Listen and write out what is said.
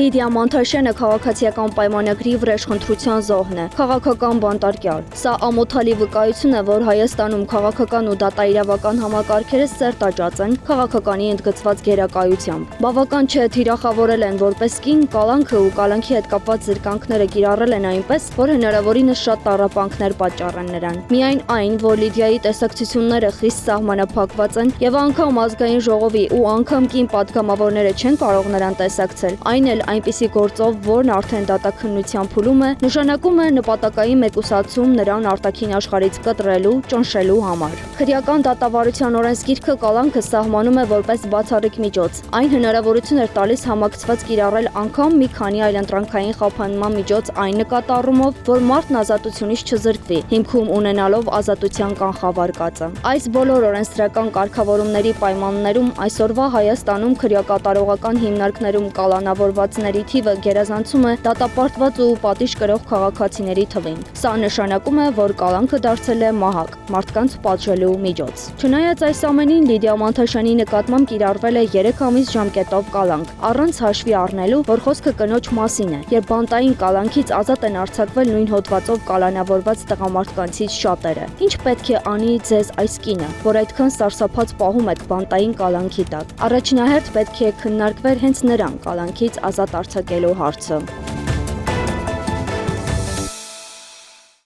Լիդիա Մանթաշյանը քաղաքացիական պայմանագրի վրեժխնդրության զոհն է, քաղաքական բանտարկյալ։ Սա ամոթալի վկայություն է, որ Հայաստանում քաղաքական ու դատաիրավական համակարգերը սերտաճած են քաղաքականի ընդգծված գերակայությամբ։ Բավական չէ թիրախավորել են որպես կին, կալանքը ու կալանքի հետ կապված զրկանքները կիրառել են այնպես, որ հնարավորինս շատ տառապանքներ պատճառեն նրան։ Միայն այն, որ Լիդիայի տեսակցությունները խիստ սահմանափակված են եւ անգամ ազգային ժողովի ու անգամ կին պատգամավորները չեն կարող նրան տեսակցել, այն էլ այնպիսի գործով, որն արդեն դատաքննության փուլում է, նշանակում է նպատակային մեկուսացում նրան արտաքին աշխարհից կտրելու, ճնշելու համար։ Քրեական դատավարության օրենսգիրքը կալանքը սահմանում է որպես բացառիկ միջոց։ Այն հնարավորություն էր տալիս համակցված կիրառել անգամ մի քանի այլընտրանքային խափանման միջոց այն նկատառումով, որ մարդն ազատությունից չզրկվի, հիմքում ունենալով ազատության կանխավարկածը։ Այս բոլոր օրենսդրական կարգավորումների պայմաններում այսօրվա Հայաստանում քրեակատարողական հիմնարկներում կալանավորվածների թիվը գերազանցում է դատապարտված ու պատիժ կրող քաղաքացիների թվին։ Սա նշանակում է, որ կալանքը դարձել է մահակ, մարդկանց պատժելու միջոց։ Չնայած այս ամենին, Լիդիա Մանթաշյանի նկատմամբ կիրառվել է 3 ամիս ժամկետով կալանք, առանց հաշվի առնելու, որ խոսքը կնոջ մասին է, երբ բանտային կալանքից ազատ են արձակվել նույն հոդվածով կալանավորված տղամարդկանցից շատերը։ Ինչ պետք է անի ձեզ այս կինը, որ այդքան սարսափած պահում եք բանտային կալանքի տակ։ Առաջնահերթ պետք է քննարկվեր հենց նրան կալանքից ազատ արձակելու հարցը։